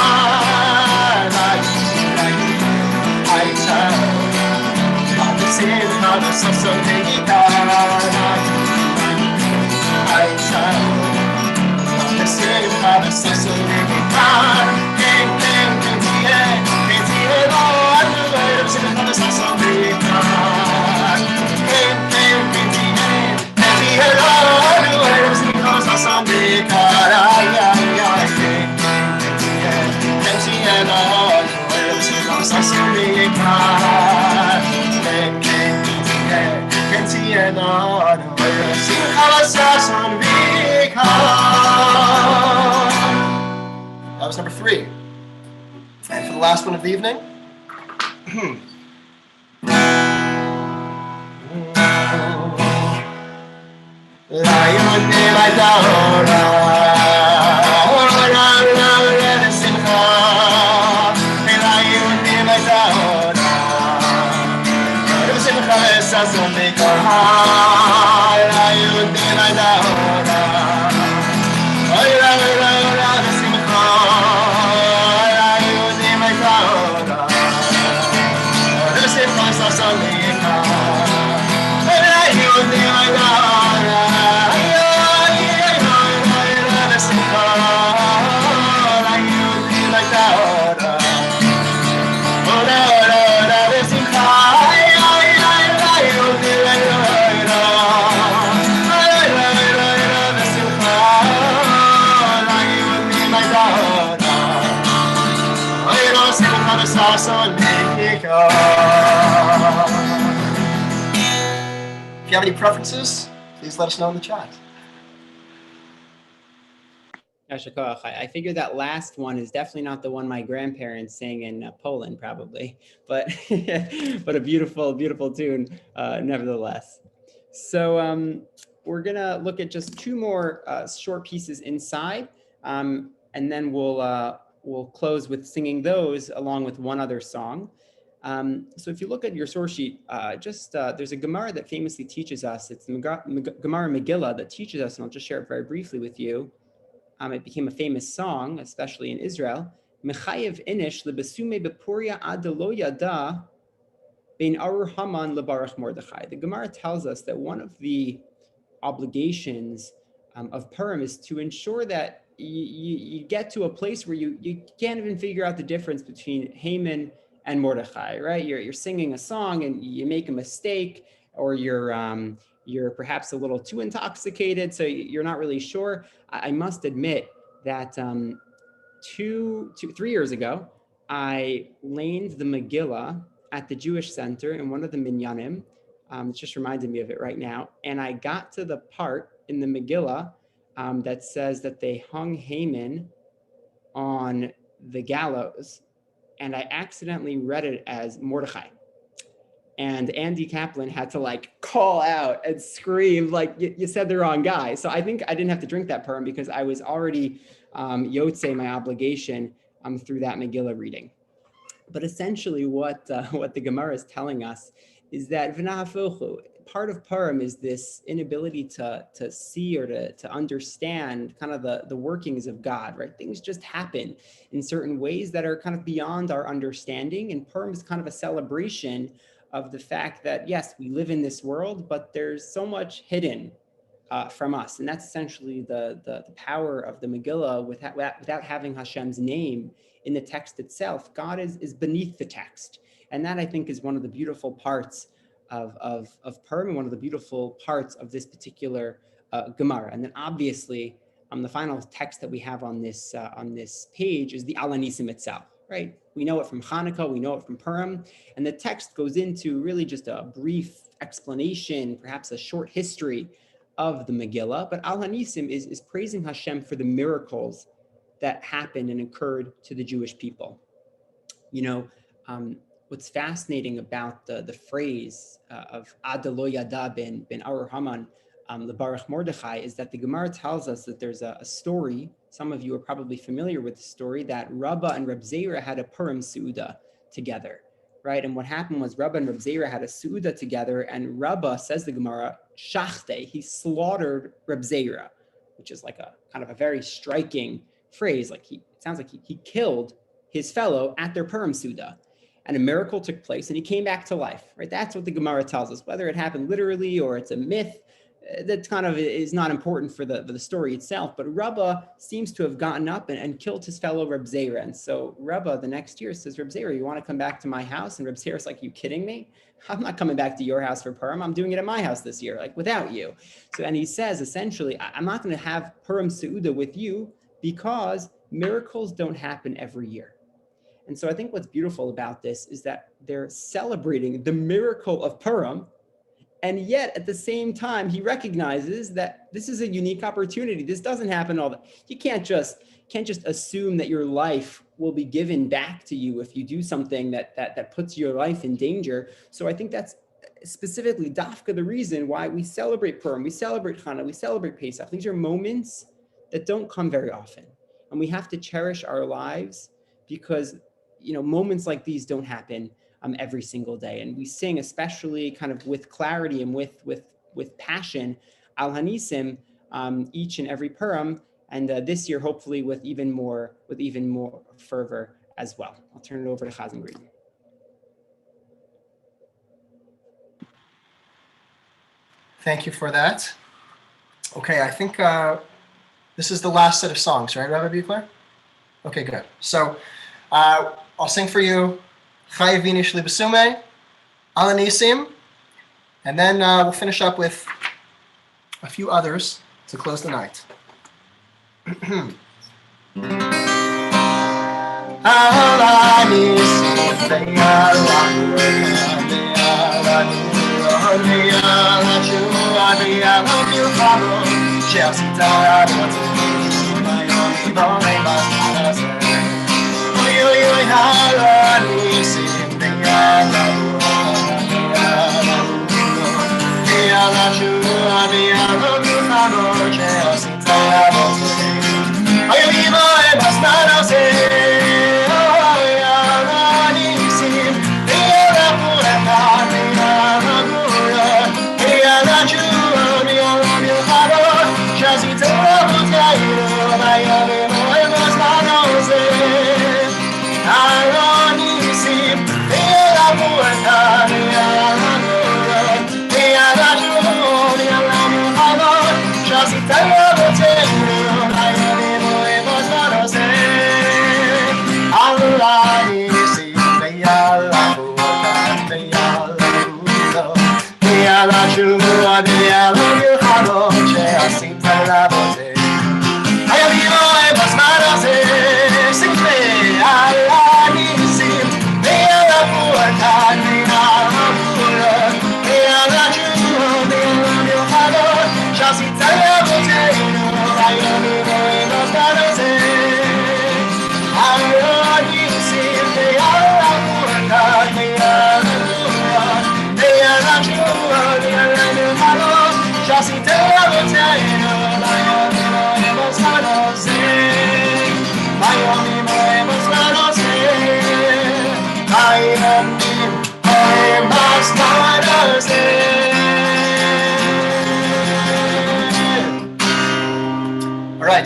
שמחה וששון ויקר, 3. And for the last one of the evening, if you have any preferences, please let us know in the chat. I figured that last one is definitely not the one my grandparents sang in Poland, probably, but but a beautiful, beautiful tune nevertheless. So we're gonna look at just 2 more short pieces inside, and then we'll close with singing those along with one other song. So if you look at your source sheet, there's a Gemara that famously teaches us. It's the Gemara Megillah that teaches us, and I'll just share it very briefly with you. It became a famous song, especially in Israel. Mechayev inish lebesume bepuria adelo yada bein arur haman lebarach Mordechai. The Gemara tells us that one of the obligations of Purim is to ensure that you get to a place where you can't even figure out the difference between Haman and Mordechai, right? You're singing a song and you make a mistake, or you're perhaps a little too intoxicated, so you're not really sure. I must admit that 3 years ago, I laned the Megillah at the Jewish Center in one of the minyanim. It just reminded me of it right now. And I got to the part in the Megillah that says that they hung Haman on the gallows, and I accidentally read it as Mordechai. And Andy Kaplan had to like call out and scream, like, you said the wrong guy. So I think I didn't have to drink that Purim because I was already yotzei my obligation through that Megillah reading. But essentially what the Gemara is telling us is that part of Purim is this inability to see or to understand kind of the workings of God, right? Things just happen in certain ways that are kind of beyond our understanding. And Purim is kind of a celebration of the fact that, yes, we live in this world, but there's so much hidden from us. And that's essentially the power of the Megillah without having Hashem's name in the text itself. God is beneath the text. And that, I think, is one of the beautiful parts of Purim, and one of the beautiful parts of this particular Gemara. And then obviously, the final text that we have on this page is the Al Hanisim itself, right? We know it from Hanukkah, we know it from Purim, and the text goes into really just a brief explanation, perhaps a short history of the Megillah. But Al Hanisim is praising Hashem for the miracles that happened and occurred to the Jewish people. You know, what's fascinating about the phrase of Ad lo yada ben Arur Haman lebarach Mordechai is that the Gemara tells us that there's a story. Some of you are probably familiar with the story that Rabbah and Reb Zera had a Purim Seudah together, right? And what happened was Rabbah and Reb Zera had a Seudah together, and Rabbah, says the Gemara, shachte, he slaughtered Reb Zera, which is like a kind of a very striking phrase. Like it sounds like he killed his fellow at their Purim Seudah. And a miracle took place and he came back to life, right? That's what the Gemara tells us. Whether it happened literally or it's a myth, that kind of is not important for the story itself. But Rabbah seems to have gotten up and killed his fellow Reb Zera. And so Rabbah the next year says, Reb Zera, you want to come back to my house? And Reb Zera's like, you kidding me? I'm not coming back to your house for Purim. I'm doing it at my house this year, like without you. So, and he says, essentially, I'm not going to have Purim Seudah with you because miracles don't happen every year. And so I think what's beautiful about this is that they're celebrating the miracle of Purim And yet, at the same time, he recognizes that this is a unique opportunity. This doesn't happen all the. You can't just assume that your life will be given back to you if you do something that puts your life in danger. So I think that's specifically dafka the reason why we celebrate Purim, we celebrate Hanukkah, we celebrate Pesach. These are moments that don't come very often, and we have to cherish our lives because moments like these don't happen every single day. And we sing, especially kind of with clarity and with passion, Al Hanisim each and every Purim, and this year hopefully with even more fervor as well. I'll turn it over to Chazan Green. Thank you for that. Okay, I think this is the last set of songs, right, Rabbi Bukler? Okay, good. So I'll sing for you Chai Vinish Libasume, Al Hanisim, and then we'll finish up with a few others to close the night.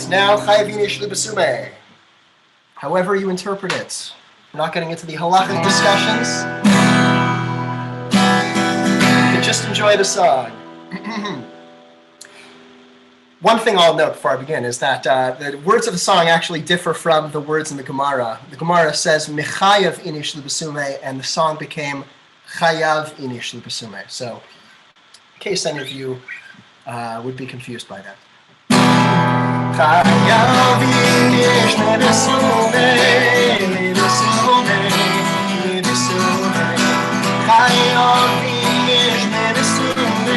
Now, however you interpret it. We're not getting into the halachic discussions. You can just enjoy the song. One thing I'll note before I begin is that the words of the song actually differ from the words in the Gemara. The Gemara says Mechayav inish l'besume, and the song became Chayav inish l'besume. So, in case any of you would be confused by that. Chayav inish l'besume, l'besume, l'besume. Chayav inish l'besume,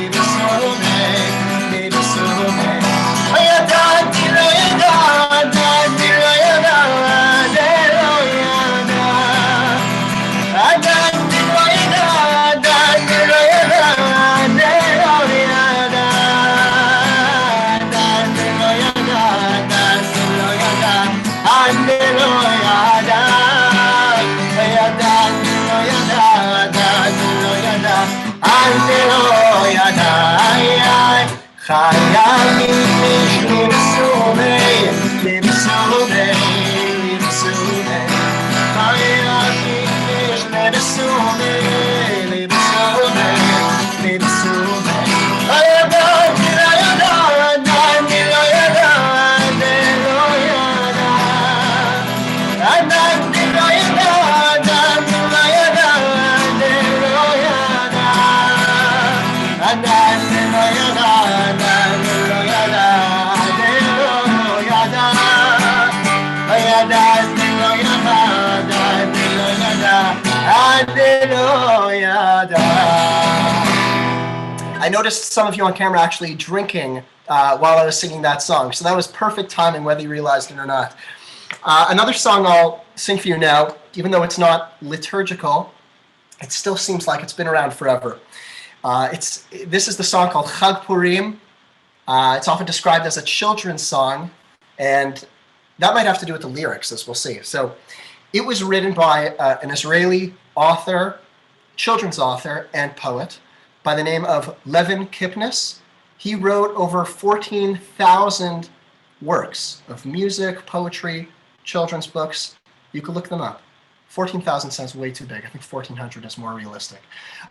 l'besume. Hallelujah. I noticed some of you on camera actually drinking while I was singing that song. So that was perfect timing, whether you realized it or not. Another song I'll sing for you now, even though it's not liturgical, it still seems like it's been around forever. This is the song called Chag Purim. It's often described as a children's song, and that might have to do with the lyrics, as we'll see. So it was written by an Israeli author, children's author, and poet by the name of Levin Kipnis. He wrote over 14,000 works of music, poetry, children's books. You could look them up. 14,000 sounds way too big. I think 1,400 is more realistic.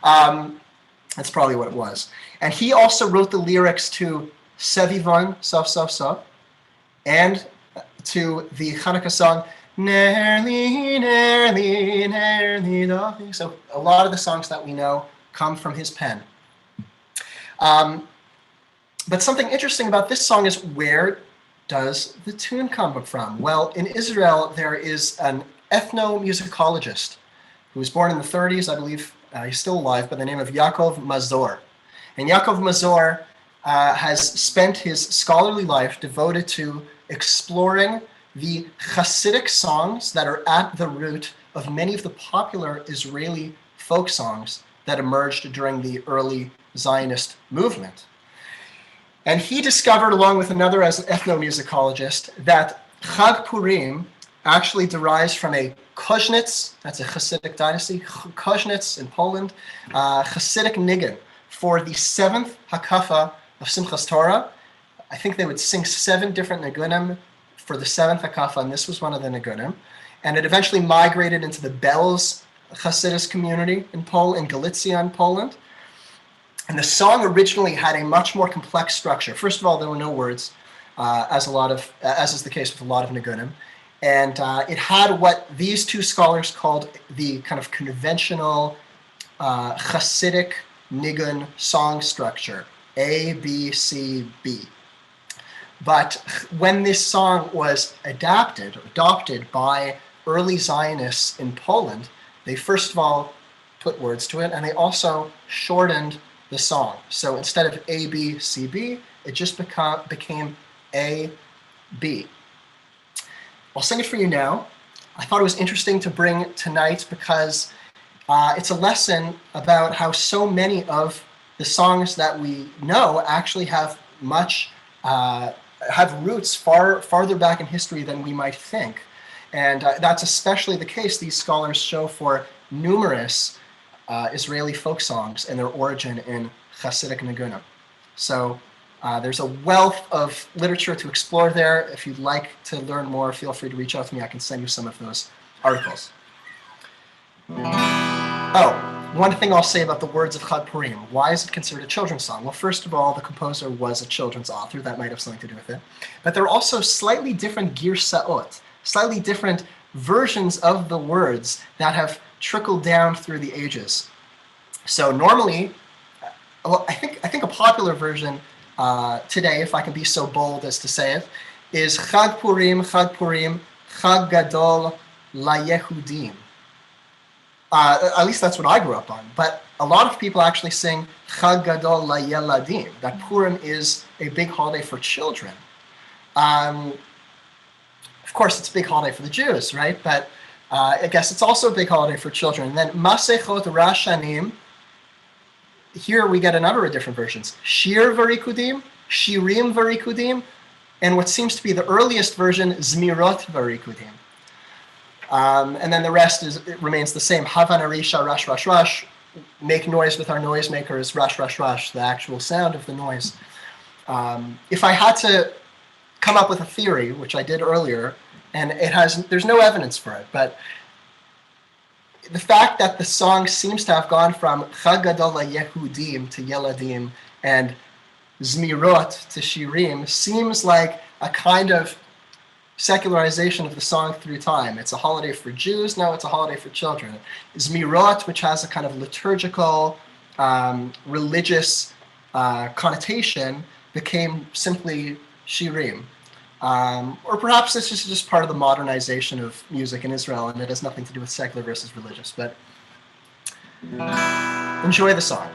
That's probably what it was. And he also wrote the lyrics to Sevivon, Sof Sof Sof, and to the Hanukkah song, Nerli, Nerli, Nerli, Nerli. So a lot of the songs that we know come from his pen. But something interesting about this song is, where does the tune come from? Well, in Israel, there is an ethnomusicologist who was born in the 30s, I believe he's still alive, by the name of Yaakov Mazor. And Yaakov Mazor has spent his scholarly life devoted to exploring the Hasidic songs that are at the root of many of the popular Israeli folk songs that emerged during the early Zionist movement. And he discovered, along with another ethnomusicologist, that Chag Purim actually derives from a Koznitz, that's a Hasidic dynasty, Koznitz in Poland, Hasidic nigun for the 7th Hakafa of Simchas Torah. I think they would sing 7 different nigunim for the 7th Hakafa, and this was one of the nigunim. And it eventually migrated into the Belz Hasidus community in Galicia in Poland. And the song originally had a much more complex structure. First of all, there were no words, as is the case with a lot of nigunim. And it had what these two scholars called the kind of conventional Hasidic nigun song structure, A, B, C, B. But when this song was adopted by early Zionists in Poland, they first of all put words to it, and they also shortened the song. So instead of A, B, C, B, it just became A, B. I'll sing it for you now. I thought it was interesting to bring tonight because it's a lesson about how so many of the songs that we know actually have roots farther back in history than we might think. And that's especially the case, these scholars show, for numerous Israeli folk songs and their origin in Hasidic nigunim. So there's a wealth of literature to explore there. If you'd like to learn more, feel free to reach out to me. I can send you some of those articles. Oh, one thing I'll say about the words of Chag Purim. Why is it considered a children's song? Well, first of all, the composer was a children's author. That might have something to do with it. But there are also slightly different girsaot, slightly different versions of the words that have trickled down through the ages. So normally, well, I think a popular version today, if I can be so bold as to say it, is Chag Purim, Chag Gadol LaYehudim. At least that's what I grew up on. But a lot of people actually sing Chag Gadol LaYeladim, that Purim is a big holiday for children. Of course, it's a big holiday for the Jews, right? But I guess it's also a big holiday for children. And then Masechot Rashanim, here we get a number of different versions. Shir Varikudim, Shirim Varikudim, and what seems to be the earliest version, Zmirot Varikudim. And then the rest remains the same. Havan Arisha, Rash, Rash, Rash. Make noise with our noisemakers, Rash, Rash, Rash, the actual sound of the noise. If I had to come up with a theory, which I did earlier, and there's no evidence for it, but the fact that the song seems to have gone from Chag Gadol LaYehudim to Yeladim and Zmirot to Shirim seems like a kind of secularization of the song through time. It's a holiday for Jews, now it's a holiday for children. Zmirot, which has a kind of liturgical, religious connotation, became simply Shirim. Or perhaps this is just part of the modernization of music in Israel, and it has nothing to do with secular versus religious, but enjoy the song.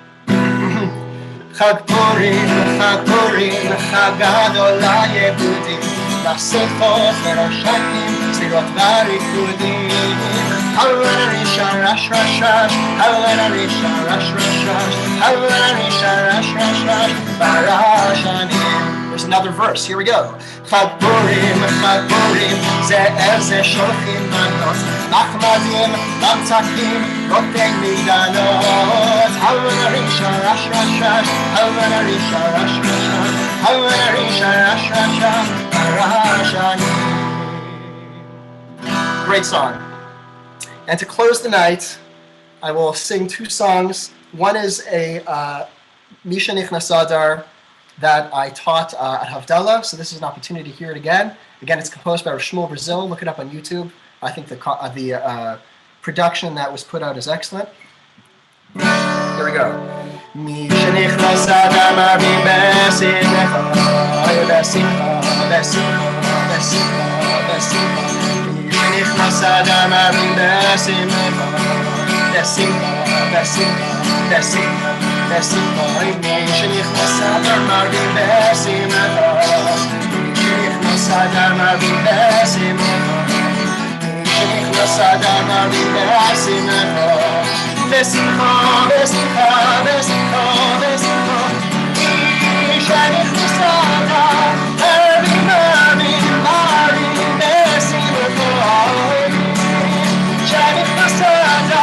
חג פורים, חג פורים, חג גדול ליהודים, לשמחות ולשקים, צלילות וריקודים. הללויה רישה רש רש רש, הללויה רישה רש רש רש, הללויה רישה רש רש רש, ברשנים. There's another verse, here we go. חג פורים, זה איזה שולחים מנות, נחמדים, ממתקים, רוטי מגדלות. הללויה רישה רש רש רש, הללויה רישה רש רש רש, הללויה רישה רש רש רש, ברשנים. Great song. And to close the night, I will sing two songs. One is a Misha Nichnas Adar that I taught at Havdalah, so this is an opportunity to hear it again. Again, it's composed by Shmuel Brazil. Look it up on YouTube. I think the production that was put out is excellent. Here we go. Misha Nichnas Adar Marvin Besimcha, Besimcha, Besimcha, Besimcha, Besimcha. נכנס אדם אבים בשמחה, בשמחה, בשמחה, בשמחה, בשמחה. מי שנכנס אדם אבים בשמחה, מי שנכנס אדם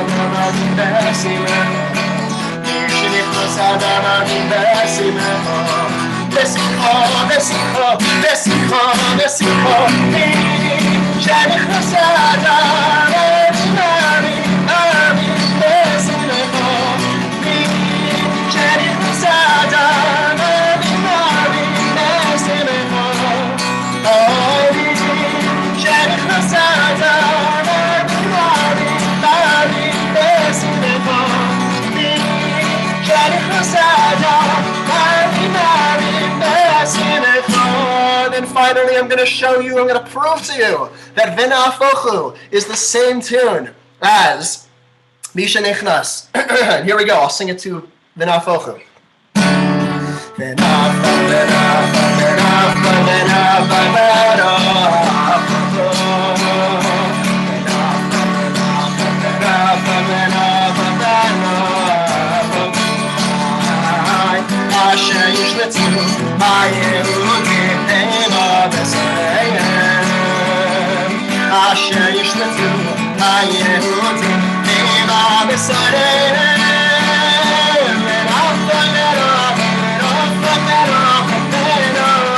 אבים בשמחה, מי שנכנס אדם אבים בשמחה, בשמחה, בשמחה, בשמחה, בשמחה. מי שנכנס אדם אבים אבים Finally, I'm going to show you, I'm going to prove to you that V'na'afochu is the same tune as Misha Nichnas. Here we go, I'll sing it to V'na'afochu. Asher yishletu ha'yehudim hema b'sareim. Asher yishletu ha'yehudim hema b'sareim. V'nafta merach, v'nafta merach,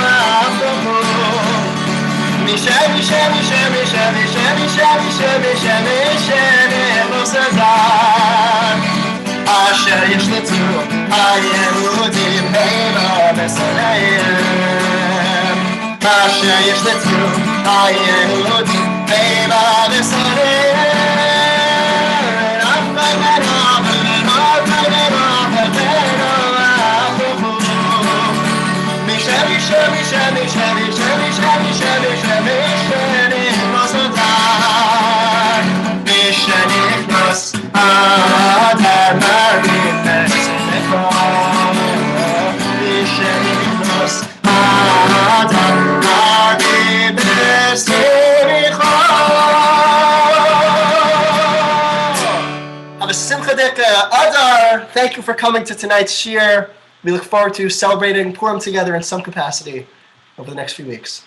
v'naftahu. Mishe, mishe, mishe, mishe, mishe, mishe, mishe, mishe, mishe, ne'vosazar. Asher yishletu ha'yehudim hema b'sareim. Asher yishletu ha'yehudim hema b'sareim. V'nafta merach, v'nafta merach, v'naftahu. Mishe, mishe, mishe, mishe, mishe, mishe, mishe, mishe, mishe, ne'vosazar. Mishe nichnas Adar Marvin Besimcha, Mishe nichnas Adar Marvin Besimcha. Have a Simcha Dika Adar. Thank you for coming to tonight's shir. We look forward to celebrating Purim together in some capacity over the next few weeks.